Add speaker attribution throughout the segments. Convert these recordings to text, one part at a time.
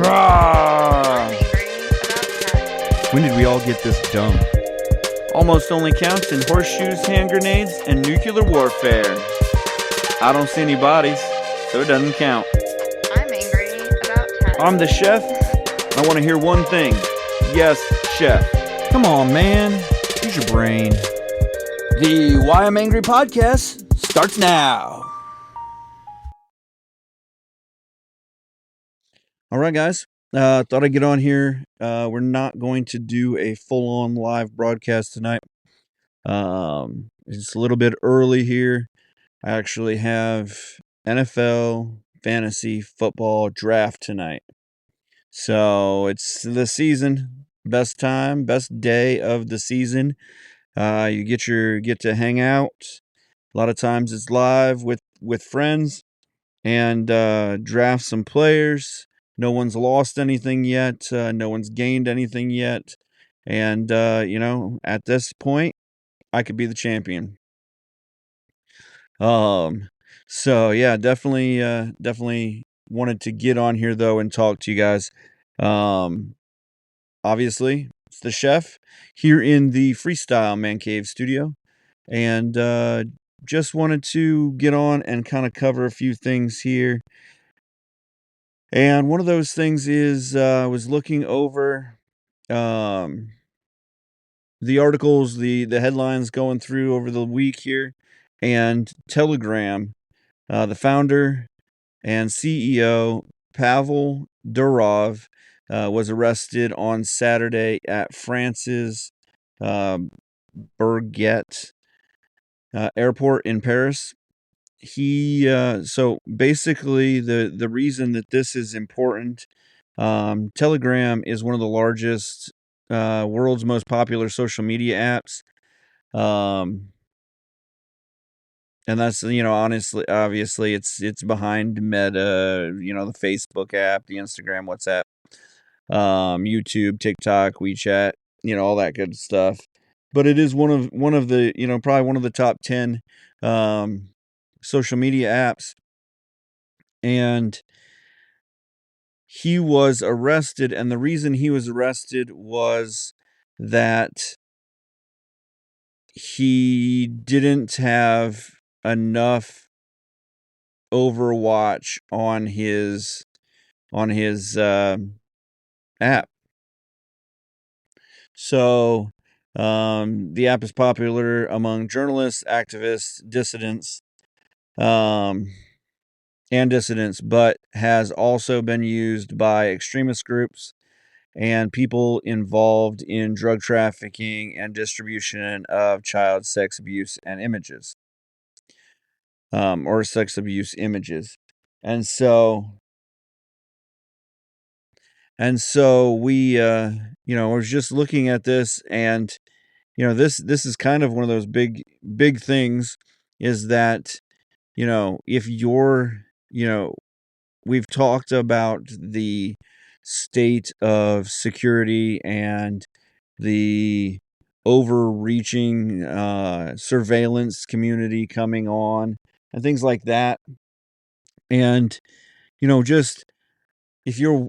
Speaker 1: I'm
Speaker 2: Rawr!
Speaker 1: angry about cats.
Speaker 2: When did we all get this dumb? Almost only counts in horseshoes, hand grenades, and nuclear warfare. I don't see any bodies, so it doesn't count.
Speaker 1: I'm angry about cats.
Speaker 2: I'm the chef. I want to hear one thing. Yes, chef. Come on, man. Use your brain. The Why I'm Angry podcast starts now. All right, guys. Thought I'd get on here. We're not going to do a full-on live broadcast tonight. It's a little bit early here. I actually have NFL fantasy football draft tonight. So it's the season, best time, best day of the season. You get to hang out. A lot of times it's live with friends and draft some players. No one's lost anything yet. No one's gained anything yet. And at this point, I could be the champion. So yeah, definitely wanted to get on here though and talk to you guys. Obviously, it's the chef here in the Freestyle Man Cave studio, and just wanted to get on and kind of cover a few things here. And one of those things is I was looking over um, the articles, the headlines going through over the week here, and Telegram, the founder and CEO Pavel Durov was arrested on Saturday at France's Bourget airport in Paris. So basically the reason that this is important, Telegram is one of the largest, world's most popular social media apps. And that's, honestly, obviously, it's behind Meta, the Facebook app, the Instagram, WhatsApp, YouTube, TikTok, WeChat, all that good stuff. But it is one of the, probably one of the top 10 social media apps. And he was arrested, and the reason he was arrested was that he didn't have enough Overwatch on his app. So the app is popular among journalists, activists, dissidents, but has also been used by extremist groups and people involved in drug trafficking and distribution of child sex abuse and images, or sex abuse images. And so we, I was just looking at this, and this is kind of one of those big things, is that if you're, we've talked about the state of security and the overreaching surveillance community coming on and things like that. And just if you're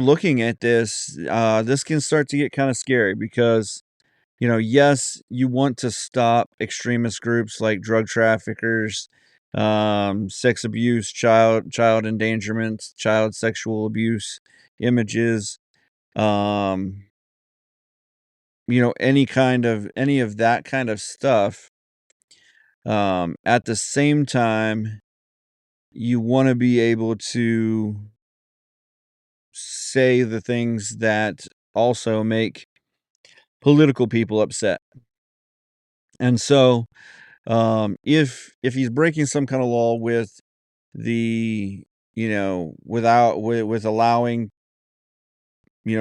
Speaker 2: looking at this, this can start to get kind of scary because yes, you want to stop extremist groups like drug traffickers, sex abuse, child endangerment, child sexual abuse images, any of that kind of stuff. At the same time, you want to be able to say the things that also make political people upset. And so, if he's breaking some kind of law with the, with allowing,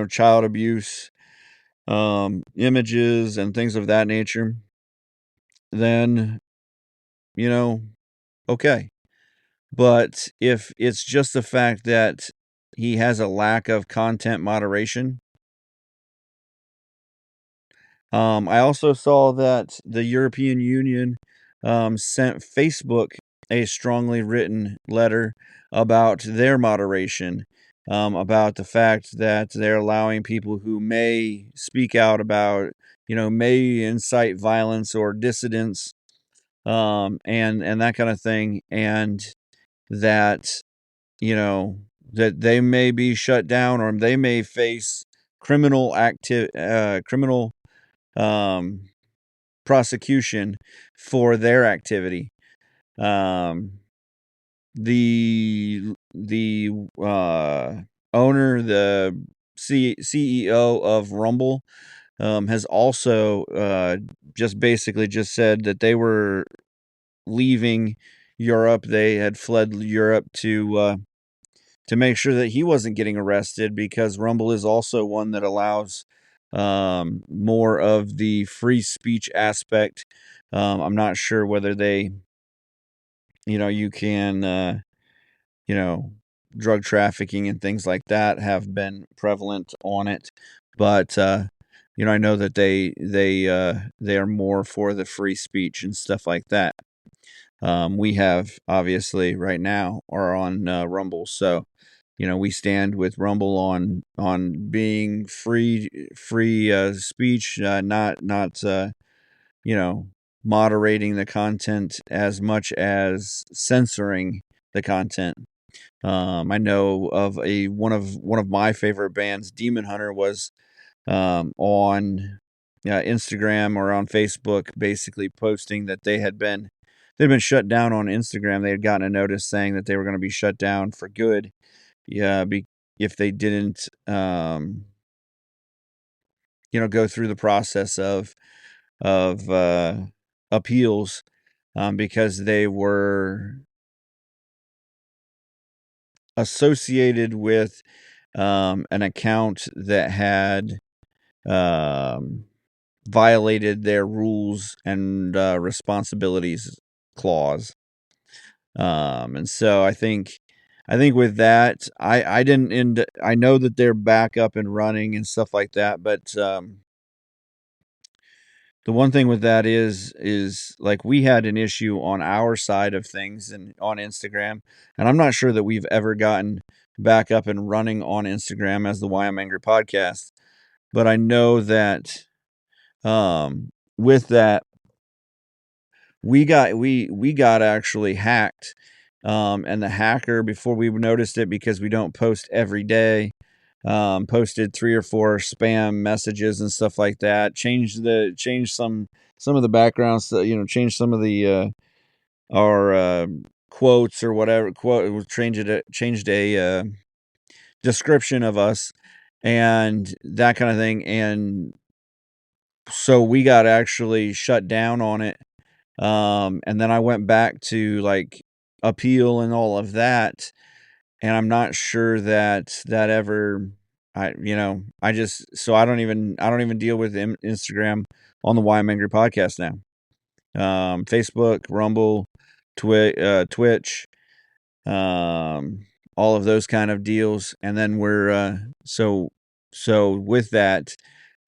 Speaker 2: child abuse, images and things of that nature, then, okay. But if it's just the fact that he has a lack of content moderation. I also saw that the European Union sent Facebook a strongly written letter about their moderation. about the fact that they're allowing people who may speak out about, may incite violence or dissidents, and that kind of thing, and that, you know, that they may be shut down or they may face criminal um, prosecution for their activity. Um, the owner, the CEO of Rumble, has also just basically just said that they were leaving Europe. They had fled Europe to make sure that he wasn't getting arrested, because Rumble is also one that allows more of the free speech aspect. I'm not sure whether they, you can, you know, drug trafficking and things like that have been prevalent on it, but I know that they are more for the free speech and stuff like that. We have, obviously, right now are on Rumble, so we stand with Rumble on being free speech, not you know moderating the content as much as censoring the content. I know of one of my favorite bands, Demon Hunter, was on Instagram or on Facebook, basically posting that they'd been shut down on Instagram. They had gotten a notice saying that they were going to be shut down for good. Yeah, if they didn't, go through the process of appeals, because they were associated with an account that had um, violated their rules and responsibilities clause. And so I think with that, I didn't end. I know that they're back up and running and stuff like that, but the one thing with that is like we had an issue on our side of things and on Instagram, and I'm not sure that we've ever gotten back up and running on Instagram as the Why I'm Angry podcast. But I know that with that, we got actually hacked, and the hacker, before we noticed it, because we don't post every day, posted 3 or 4 spam messages and stuff like that. Changed some of the backgrounds, changed some of the our quotes or whatever quote. Changed a description of us and that kind of thing, and so we got actually shut down on it. And then I went back to like appeal and all of that, and I'm not sure that ever. I just so I don't even deal with Instagram on the Why I'm Angry podcast now. Facebook, Rumble, Twitch, all of those kind of deals, and then we're so with that,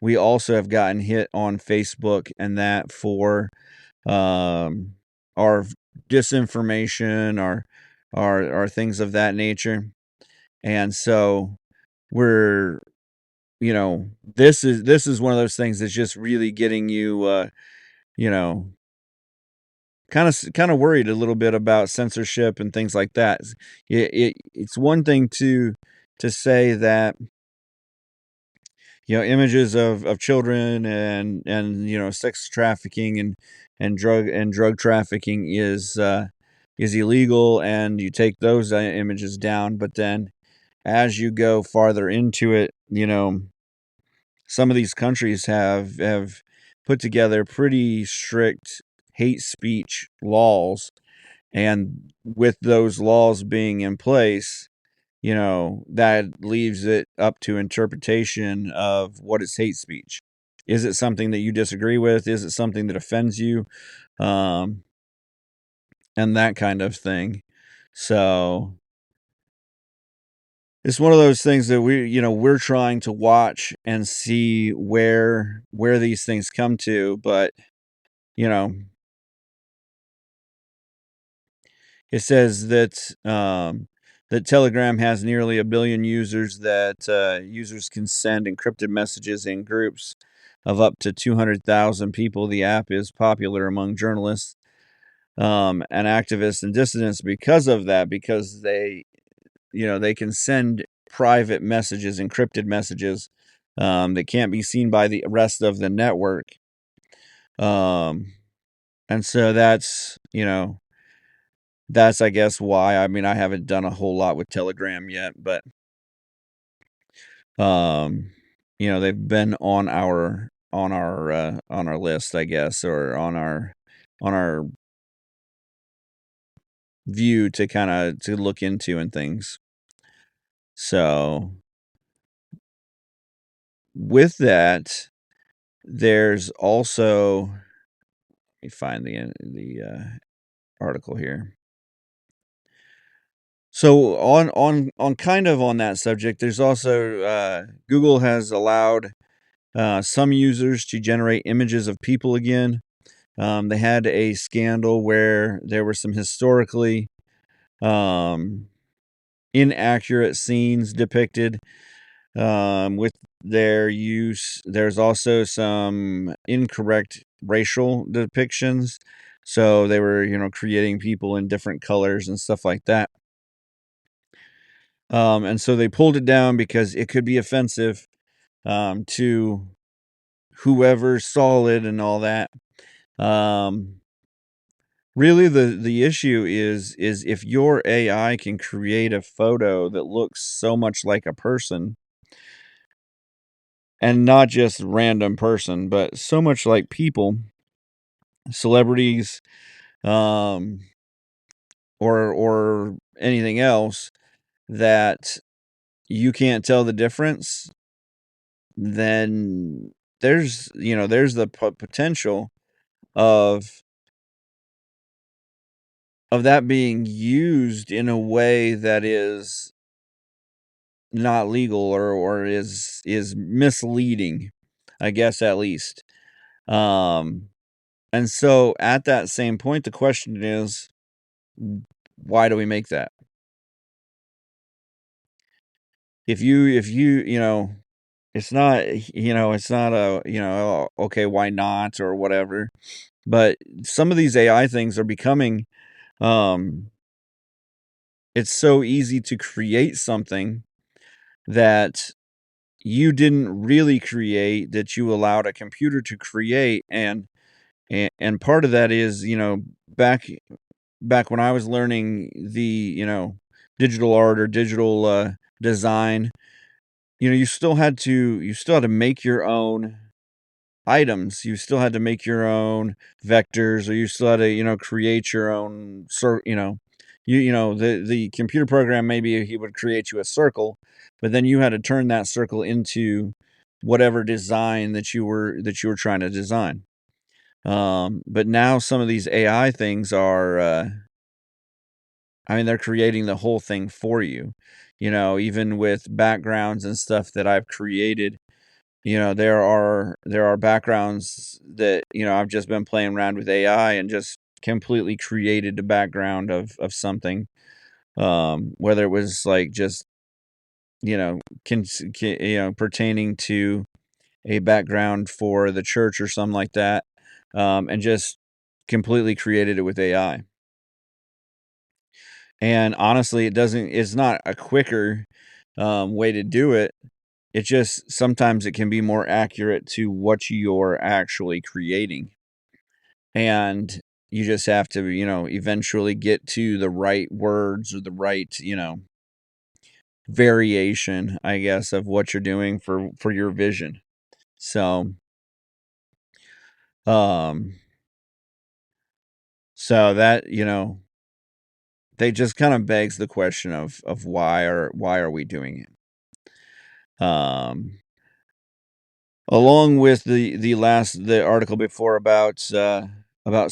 Speaker 2: we also have gotten hit on Facebook and that for um, our disinformation, our things of that nature. And so we're, this is one of those things that's just really getting you, you know, kind of worried a little bit about censorship and things like that. It's one thing to say that images of children and sex trafficking and drug trafficking is illegal, and you take those images down. But then as you go farther into it, some of these countries have put together pretty strict hate speech laws, and with those laws being in place, that leaves it up to interpretation of what is hate speech. Is it something that you disagree with? Is it something that offends you? Um, and that kind of thing. So it's one of those things that we're trying to watch and see where these things come to. But, you know, it says that that Telegram has nearly 1 billion users, that users can send encrypted messages in groups of up to 200,000 people. The app is popular among journalists, and activists and dissidents because of that, because they can send private messages, encrypted messages, that can't be seen by the rest of the network. And so that's, I guess, why. I mean, I haven't done a whole lot with Telegram yet, but um, they've been on our list, I guess, or on our view to kind of to look into and things. So with that, there's also, let me find the article here. So on kind of on that subject, there's also Google has allowed some users to generate images of people again. They had a scandal where there were some historically um, inaccurate scenes depicted with their use. There's also some incorrect racial depictions. So they were, creating people in different colors and stuff like that. And so they pulled it down because it could be offensive to whoever saw it and all that. Really, the issue is if your AI can create a photo that looks so much like a person, and not just random person, but so much like people, celebrities, um, or anything else, that you can't tell the difference, then there's the potential of that being used in a way that is not legal, or is misleading, I guess, at least. Um, and so at that same point, the question is, why do we make that? If you, it's not a, "Oh, okay, why not?" or whatever. But some of these AI things are becoming, um it's so easy to create something that you didn't really create, that you allowed a computer to create. And part of that is, back when I was learning digital art or digital design, you still had to make your own items. You still had to make your own vectors, or you still had to, create your own the computer program, maybe he would create you a circle, but then you had to turn that circle into whatever design that you were trying to design. But now some of these AI things are, I mean, they're creating the whole thing for you. Even with backgrounds and stuff that I've created, there are backgrounds that, I've just been playing around with AI and just completely created the background of something. Whether it was like just, pertaining to a background for the church or something like that, and just completely created it with AI. And honestly, it's not a quicker way to do it. It just sometimes it can be more accurate to what you're actually creating. And you just have to, eventually get to the right words, or the right, variation, I guess, of what you're doing for your vision. So, um, so that, they just kind of begs the question of why are we doing it? Along with the article before about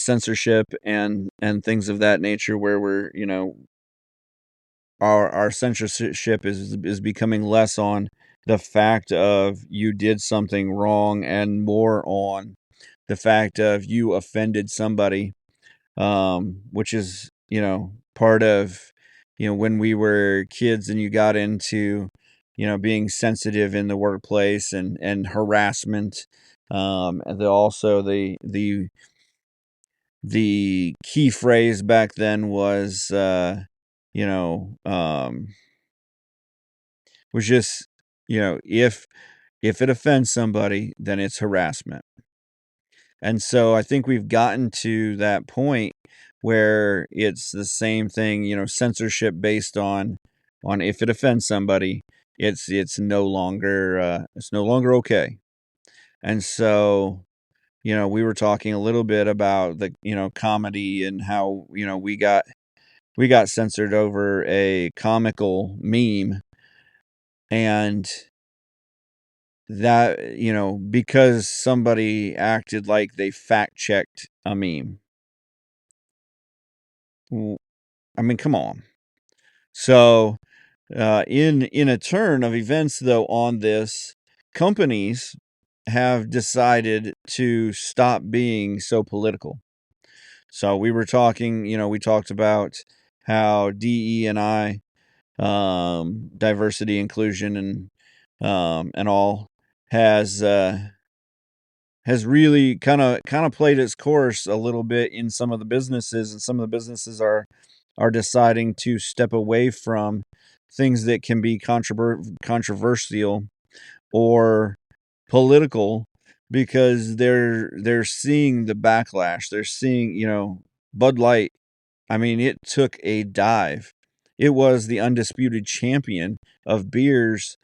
Speaker 2: censorship and things of that nature, where we're, our censorship is becoming less on the fact of you did something wrong, and more on the fact of you offended somebody, which is, part of when we were kids and you got into, being sensitive in the workplace and harassment. The key phrase back then you know, um, was just, if it offends somebody, then it's harassment. And so I think we've gotten to that point where it's the same thing, censorship based on if it offends somebody, it's no longer okay. And so, we were talking a little bit about the, comedy and how, we got censored over a comical meme, and that, because somebody acted like they fact checked a meme. W- I mean, come on. So, in a turn of events, though, on this, companies have decided to stop being so political. So we talked about how DE and I, diversity, inclusion, and all has has really kind of played its course a little bit in some of the businesses, and some of the businesses are deciding to step away from things that can be controversial or political, because they're seeing the backlash. They're seeing, Bud Light. I mean, it took a dive. It was the undisputed champion of beers,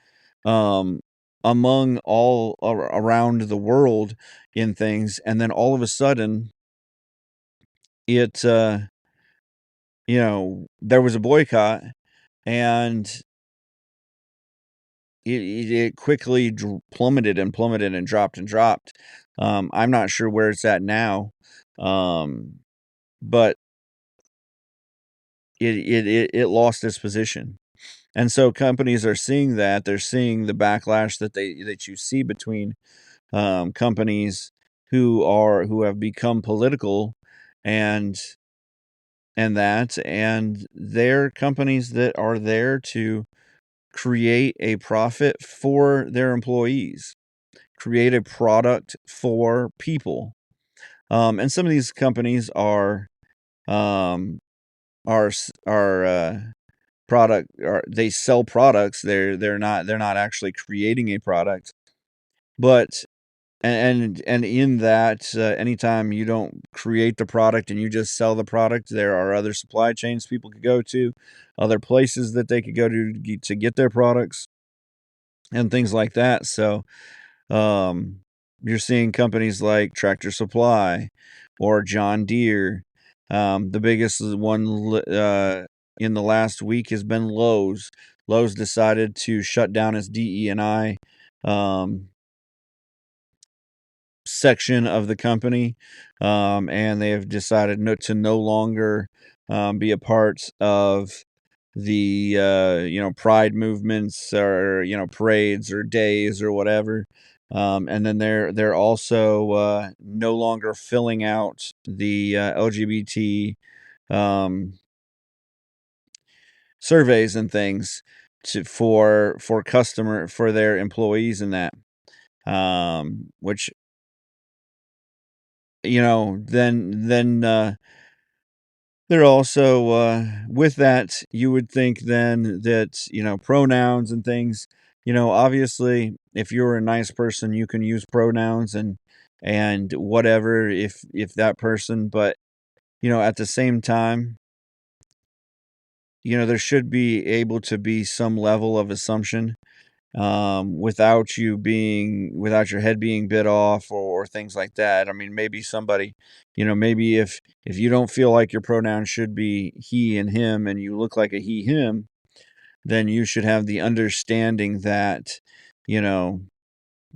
Speaker 2: um, among all around the world in things, and then all of a sudden, it there was a boycott, and it quickly plummeted and plummeted and dropped and dropped. I'm not sure where it's at now, um, but it lost its position. And so companies are seeing that. They're seeing the backlash that you see between, companies who have become political, and and they're companies that are there to create a profit for their employees, create a product for people. And some of these companies um, are product, or they sell products. They're not actually creating a product, but and in that, anytime you don't create the product and you just sell the product, there are other supply chains people could go to, other places that they could go to get their products and things like that. So, um, you're seeing companies like Tractor Supply or John Deere. The biggest one in the last week has been Lowe's. Lowe's decided to shut down its DE&I, um, section of the company, and they have decided to no longer, be a part of the pride movements, or parades or days or whatever. And then they're also no longer filling out the LGBT, um, surveys and things for their employees, and that, which, then they're also, with that, you would think then that, pronouns and things, obviously, if you're a nice person, you can use pronouns and whatever, if that person, but, at the same time, there should be able to be some level of assumption, without your head being bit off, or things like that. I mean, maybe somebody, maybe if you don't feel like your pronoun should be he and him, and you look like a he him, then you should have the understanding that, you know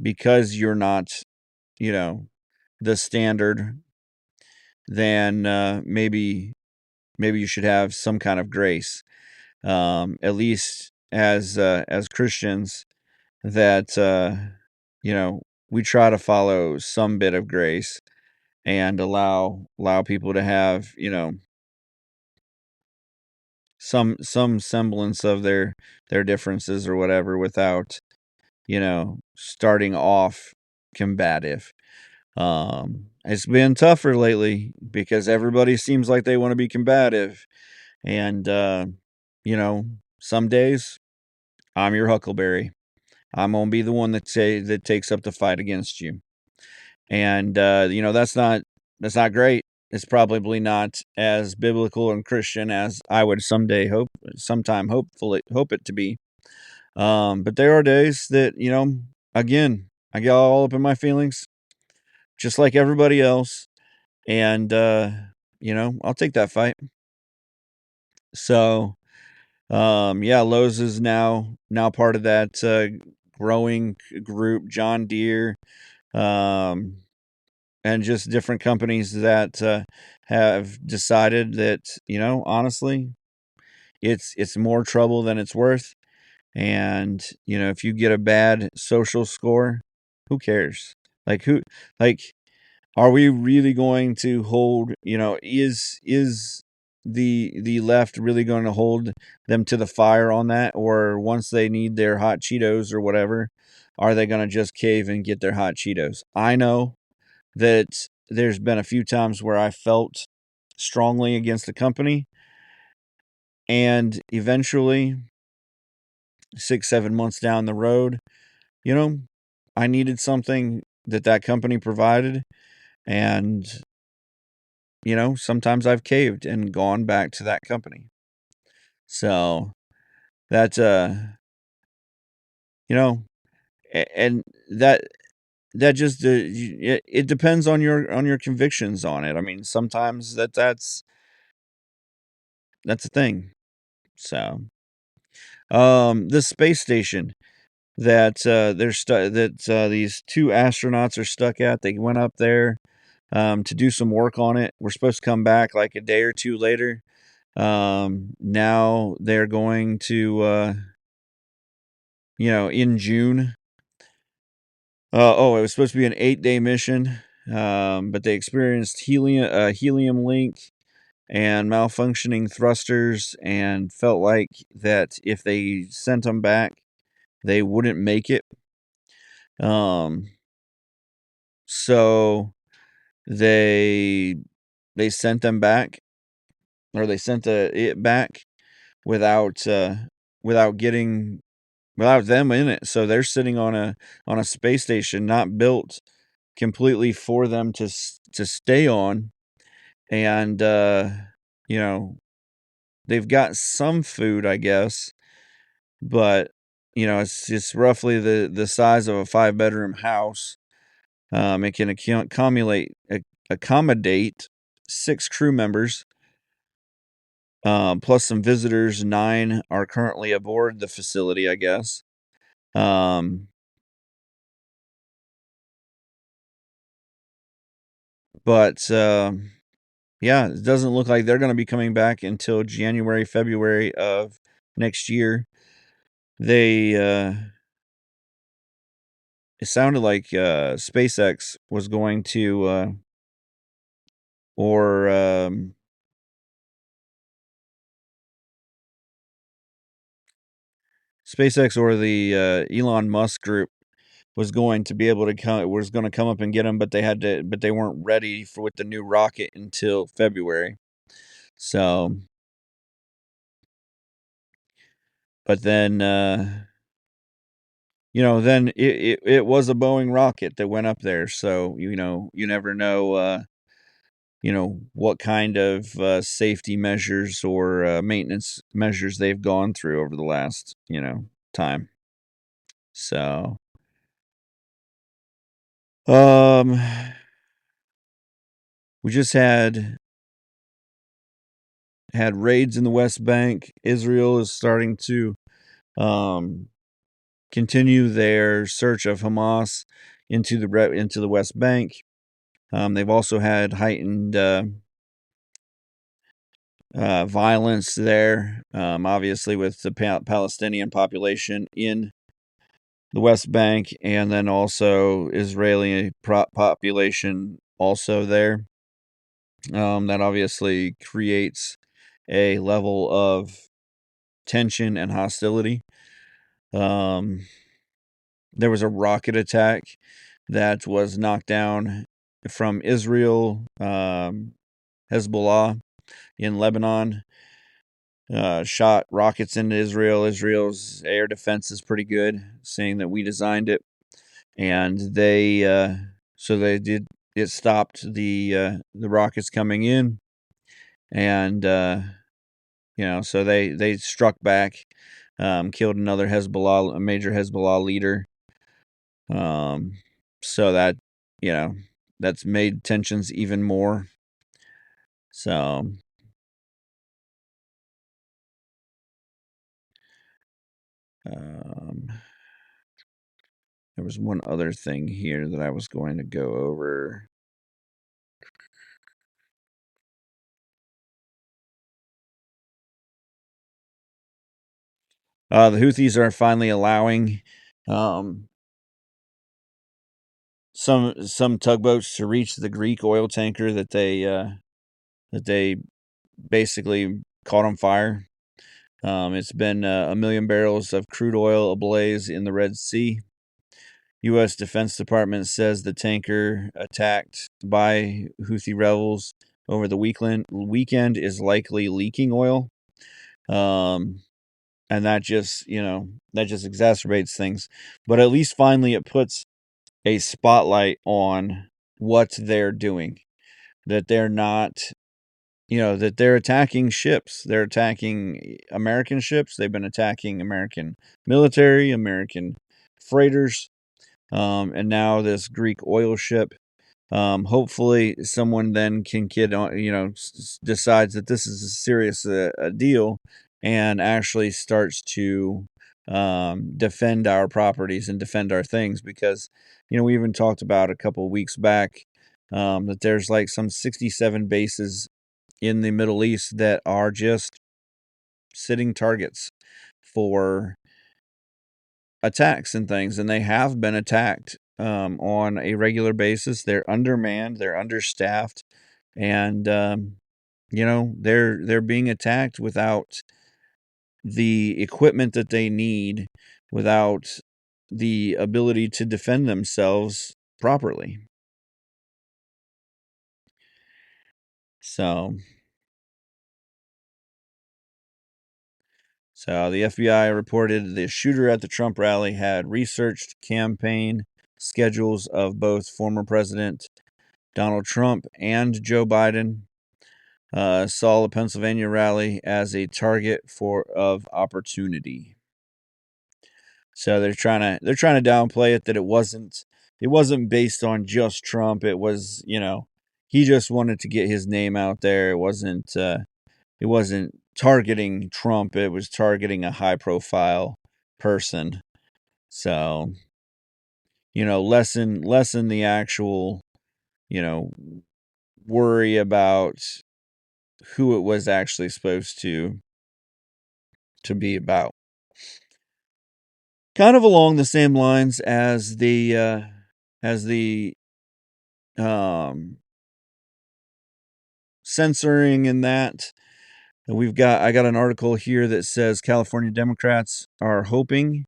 Speaker 2: because you're not, you know the standard, then, maybe you should have some kind of grace, at least as Christians, that, you know we try to follow some bit of grace, and allow people to have, some semblance of their differences or whatever without, starting off combative. It's been tougher lately because everybody seems like they want to be combative. And, some days I'm your huckleberry. I'm going to be the one that takes up the fight against you. And, that's not great. It's probably not as biblical and Christian as I would sometime hope it to be. But there are days that, again, I get all up in my feelings, just like everybody else. And, I'll take that fight. So, yeah, Lowe's is now part of that growing group, John Deere, um, and just different companies that have decided that, honestly, it's more trouble than it's worth. And, if you get a bad social score, who cares? Like like are we really going to hold, is the left really going to hold them to the fire on that? Or once they need their hot Cheetos or whatever, are they going to just cave and get their hot Cheetos? I know that there's been a few times where I felt strongly against the company, and eventually 6-7 months down the road, you know, I needed something that company provided, and sometimes I've caved and gone back to that company. So that's you know, and that just it depends on your convictions on it. I mean, sometimes that's a thing. So, the space station that these two astronauts are stuck at. They went up there to do some work on it. We're supposed to come back like a day or two later. Now they're going to, in June. It was supposed to be an 8-day mission, but they experienced helium leak and malfunctioning thrusters, and felt like that if they sent them back, they wouldn't make it. Um, so they sent them back, or they sent it back without getting without them in it. So they're sitting on a space station not built completely for them to stay on. And you know they've got some food, I guess, but it's roughly the size of a 5-bedroom house. It can accommodate 6 crew members, plus some visitors. 9 are currently aboard the facility, I guess. Um, but yeah, it doesn't look like they're going to be coming back until January, February of next year. They It sounded like SpaceX was going to, or SpaceX or the Elon Musk group was going to be able to come up and get them, but they weren't ready with the new rocket until February. So, but then then it was a Boeing rocket that went up there. So you never know what kind of safety measures or maintenance measures they've gone through over the last time. So, um, we just had raids in the West Bank. Israel is starting to um, continue their search of Hamas into the West Bank. They've also had heightened violence there, obviously with the Palestinian population in the West Bank, and then also Israeli population also there. That obviously creates a level of tension and hostility. Um, there was a rocket attack that was knocked down from Israel, Hezbollah in Lebanon. Shot rockets into Israel. Israel's air defense is pretty good, saying that we designed it, and they did. It stopped the rockets coming in, and so they struck back, killed another a major Hezbollah leader. Um, so that you know that's made tensions even more. So um, there was one other thing here that I was going to go over. The Houthis are finally allowing um, some tugboats to reach the Greek oil tanker that they basically caught on fire. It's been 1 million barrels of crude oil ablaze in the Red Sea. U.S. Defense Department says the tanker attacked by Houthi rebels over the weekend is likely leaking oil. And that just exacerbates things. But at least finally it puts a spotlight on what they're doing. That they're not, that they're attacking ships. They're attacking American ships. They've been attacking American military, American freighters, and now this Greek oil ship. Hopefully, someone then can get on, decides that this is a serious a deal and actually starts to defend our properties and defend our things because, we even talked about a couple of weeks back that there's like some 67 bases in the Middle East that are just sitting targets for attacks and things, and they have been attacked on a regular basis. They're undermanned, they're understaffed, and they're being attacked without the equipment that they need, without the ability to defend themselves properly. So the FBI reported the shooter at the Trump rally had researched campaign schedules of both former President Donald Trump and Joe Biden. Saw the Pennsylvania rally as a target of opportunity. So they're trying to downplay it, that it wasn't based on just Trump. It was, he just wanted to get his name out there. It wasn't targeting Trump. It was targeting a high profile person. So, lessen the actual, you know, worry about who it was actually supposed to be about. Kind of along the same lines as the um censoring and that. I got an article here that says California Democrats are hoping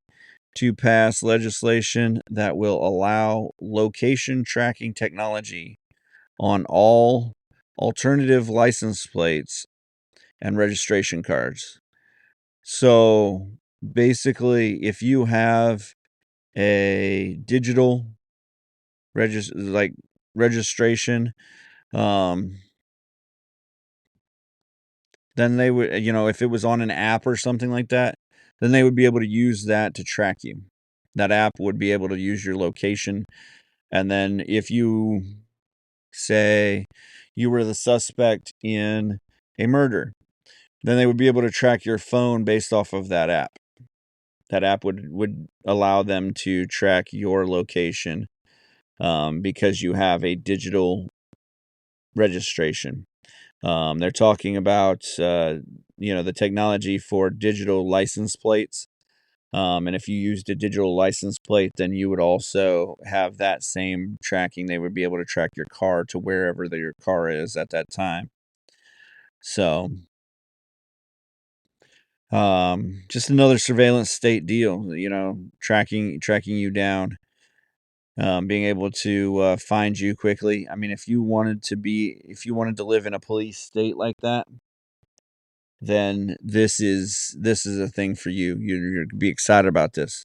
Speaker 2: to pass legislation that will allow location tracking technology on all alternative license plates and registration cards. So basically, if you have a digital registration, um, then they would, if it was on an app or something like that, then they would be able to use that to track you. That app would be able to use your location. And then if you say you were the suspect in a murder, then they would be able to track your phone based off of that app. That app would allow them to track your location because you have a digital registration. They're talking about the technology for digital license plates. And if you used a digital license plate, then you would also have that same tracking. They would be able to track your car to wherever your car is at that time. So, Just another surveillance state deal, tracking you down, being able to find you quickly. I mean, if you wanted to live in a police state like that, then this is a thing for you. You're gonna be excited about this.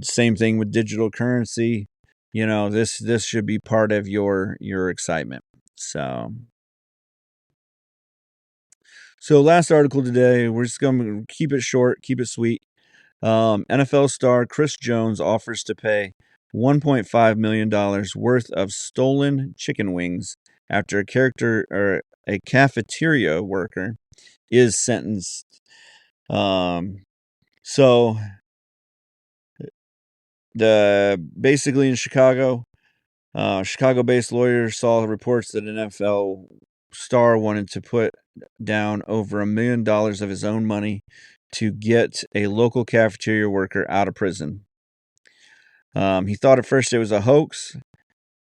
Speaker 2: Same thing with digital currency. This should be part of your excitement. So last article today, we're just going to keep it short, keep it sweet. NFL star Chris Jones offers to pay $1.5 million worth of stolen chicken wings after a cafeteria worker is sentenced. So basically in Chicago, Chicago-based lawyers saw reports that an NFL star wanted to put down over $1 million of his own money to get a local cafeteria worker out of prison. He thought at first it was a hoax.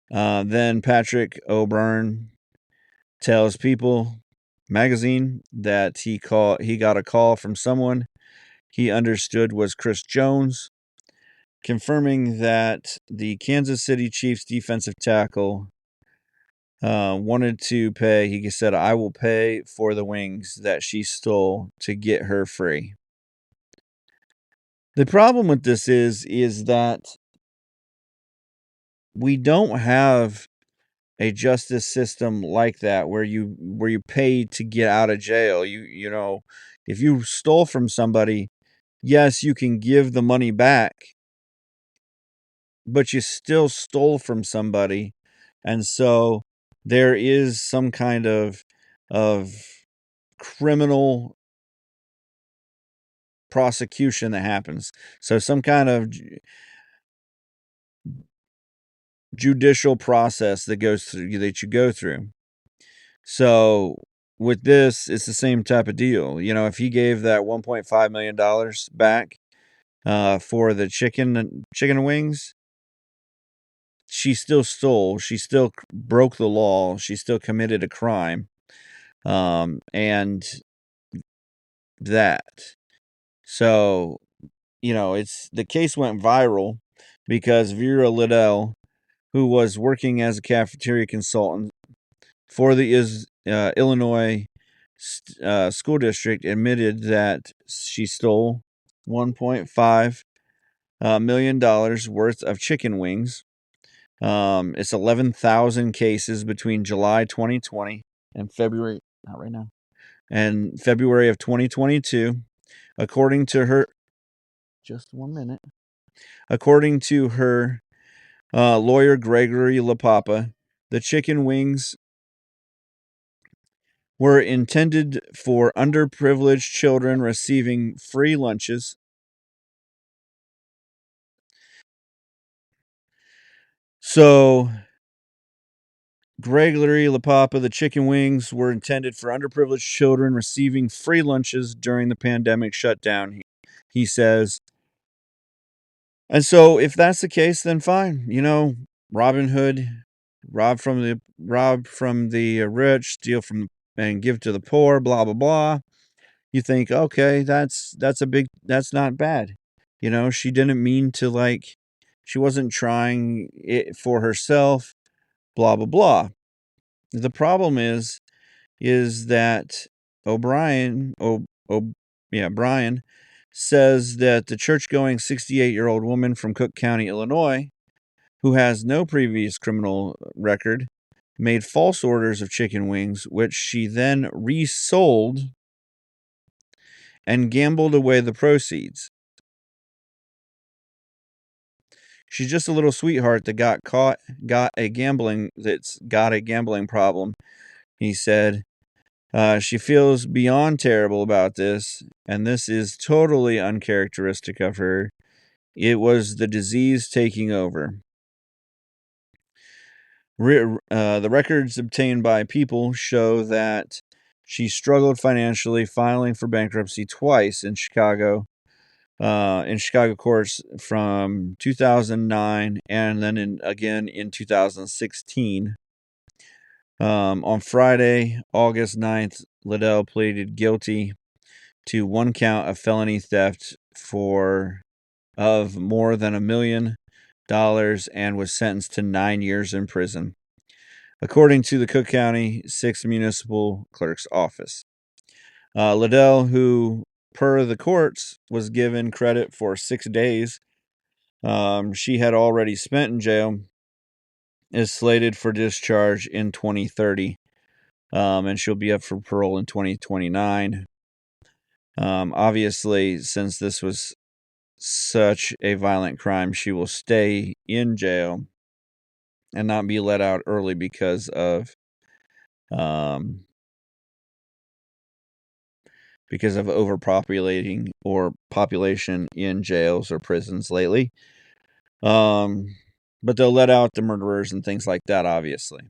Speaker 2: Then Patrick O'Byrne tells People magazine that he got a call from someone he understood was Chris Jones, confirming that the Kansas City Chiefs defensive tackle wanted to pay. He said, "I will pay for the wings that she stole to get her free." The problem with this is that we don't have a justice system like that where you pay to get out of jail. If you stole from somebody, yes, you can give the money back, but you still stole from somebody. And so there is some kind of criminal prosecution that happens. So some kind of judicial process that you go through. So with this, it's the same type of deal. If he gave that $1.5 million back for the chicken wings, she still stole. She still broke the law. She still committed a crime. And that. So, it's the case went viral because Vera Liddell, who was working as a cafeteria consultant for the Illinois school district, admitted that she stole $1.5 million worth of chicken wings. It's 11,000 cases between July 2020 and February, not right now, and February of 2022, according to her. Just 1 minute. According to her lawyer Gregory LaPapa, the chicken wings were intended for underprivileged children receiving free lunches. So, Gregory LaPapa, the chicken wings were intended for underprivileged children receiving free lunches during the pandemic shutdown, he says. And so, if that's the case, then fine. Robin Hood, rob from the rich, steal from and give to the poor. Blah blah blah. You think, okay, that's not bad. She didn't mean to she wasn't trying it for herself. Blah blah blah. The problem is that Brian says that the church-going 68-year-old woman from Cook County, Illinois, who has no previous criminal record, made false orders of chicken wings, which she then resold and gambled away the proceeds. She's just a little sweetheart that got a gambling problem, he said. She feels beyond terrible about this, and this is totally uncharacteristic of her. It was the disease taking over. The records obtained by People show that she struggled financially, filing for bankruptcy twice in Chicago courts from 2009 and then again in 2016. On Friday, August 9th, Liddell pleaded guilty to 1 count of felony theft of more than $1 million and was sentenced to 9 years in prison, according to the Cook County 6th Municipal Clerk's Office. Liddell, who, per the courts, was given credit for 6 days she had already spent in jail, is slated for discharge in 2030, and she'll be up for parole in 2029. Obviously, since this was such a violent crime, she will stay in jail and not be let out early because of overpopulating or population in jails or prisons lately. But they'll let out the murderers and things like that, obviously.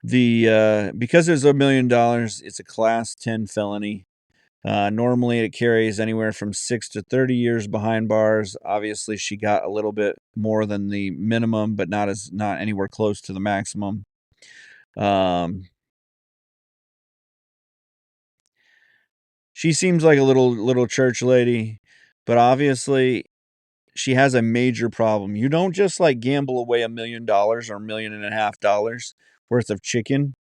Speaker 2: Because there's $1 million, it's a class 10 felony. Normally it carries anywhere from 6 to 30 years behind bars. Obviously she got a little bit more than the minimum, but not anywhere close to the maximum. She seems like a little church lady, but obviously she has a major problem. You don't just like gamble away $1 million or $1.5 million worth of chicken.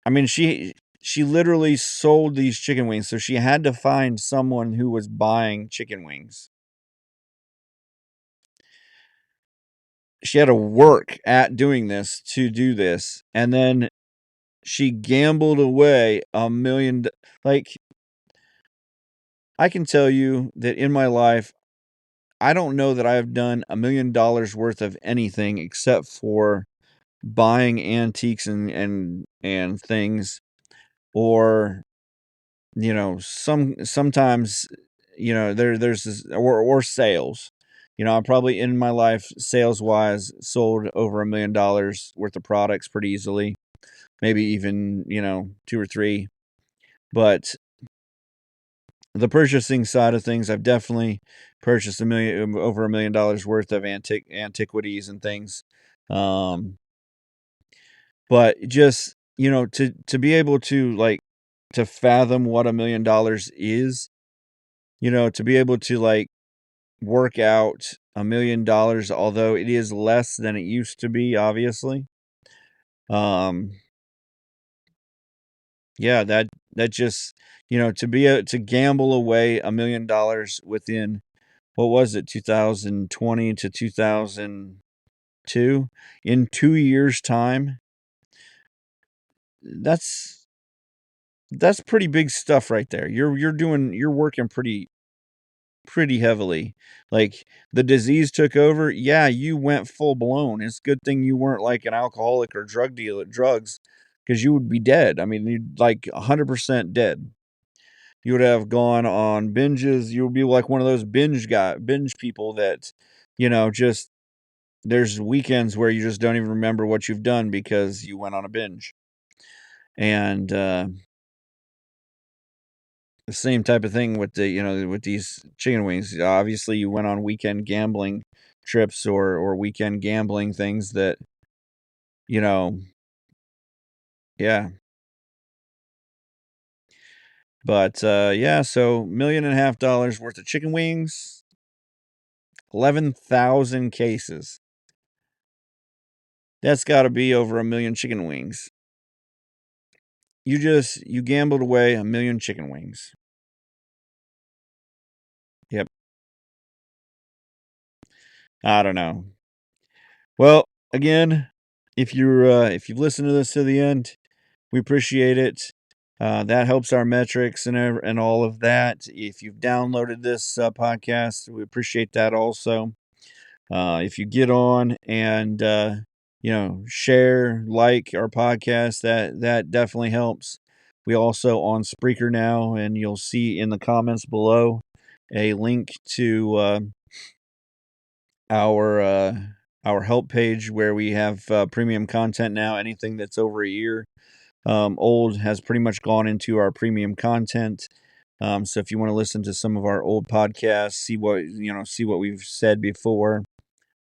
Speaker 2: I mean, she literally sold these chicken wings, so she had to find someone who was buying chicken wings. She had to work at doing this to do this, and then she gambled away $1 million. Like, I can tell you that in my life, I don't know that I have done $1 million worth of anything except for buying antiques and things, or sometimes there's this, or sales. I probably in my life, sales wise, sold over $1 million worth of products pretty easily, maybe even 2 or 3. But the purchasing side of things, I've definitely purchased over $1 million worth of antiquities and things. But just to be able to to fathom what $1 million is, to be able to work out $1 million, although it is less than it used to be, obviously. Yeah, that just to gamble away $1 million within, what was it, 2020 to 2002, in 2 years' time. That's pretty big stuff right there. You're working pretty heavily. Like, the disease took over, yeah, you went full blown. It's a good thing you weren't like an alcoholic or drug dealer, drugs, because you would be dead. I mean, you'd 100% dead. You would have gone on binges. You would be like one of those binge people that, just there's weekends where you just don't even remember what you've done because you went on a binge. And the same type of thing with with these chicken wings. Obviously, you went on weekend gambling trips or weekend gambling things that, yeah. But yeah, so $1.5 million worth of chicken wings, 11,000 cases. That's got to be over 1 million chicken wings. You gambled away 1 million chicken wings. Yep. I don't know. Well, again, if you've listened to this to the end, we appreciate it. That helps our metrics and all of that. If you've downloaded this podcast, we appreciate that also. If you get on and share, like our podcast, that definitely helps. We also on Spreaker now, and you'll see in the comments below a link to our help page where we have premium content now. Anything that's over a year old has pretty much gone into our premium content. So if you want to listen to some of our old podcasts, see what we've said before,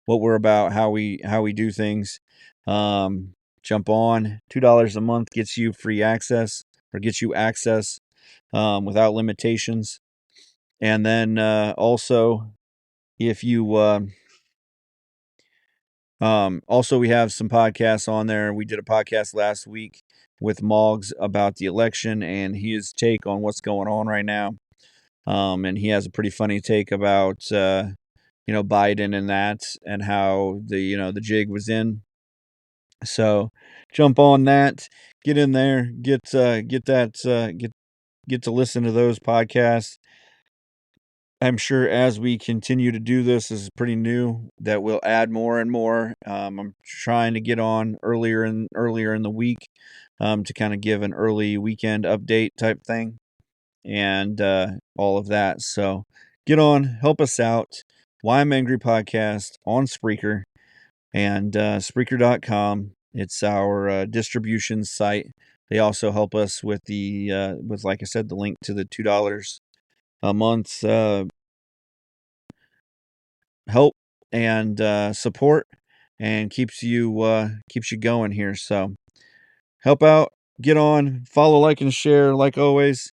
Speaker 2: what we're about, how we do things, jump on. $2 a month gets you free access or gets you access without limitations. And then also, if you also, we have some podcasts on there. We did a podcast last week with Moggs about the election and his take on what's going on right now. And he has a pretty funny take about Biden and that, and how the jig was in. So jump on that, get in there, get to listen to those podcasts. I'm sure as we continue to do this is pretty new, that we'll add more and more. I'm trying to get on earlier in the week to kind of give an early weekend update type thing, and all of that. So get on, help us out. Why I'm Angry Podcast on Spreaker and Spreaker.com. It's our distribution site. They also help us with with, like I said, the link to the $2 a month help and support, and keeps you going here. So help out, get on, follow, like, and share, like always.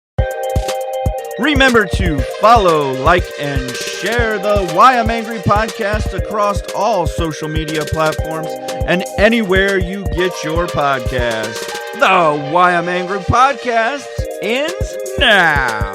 Speaker 2: Remember to follow, like, and share the Why I'm Angry podcast across all social media platforms and anywhere you get your podcast. The Why I'm Angry podcast ends now.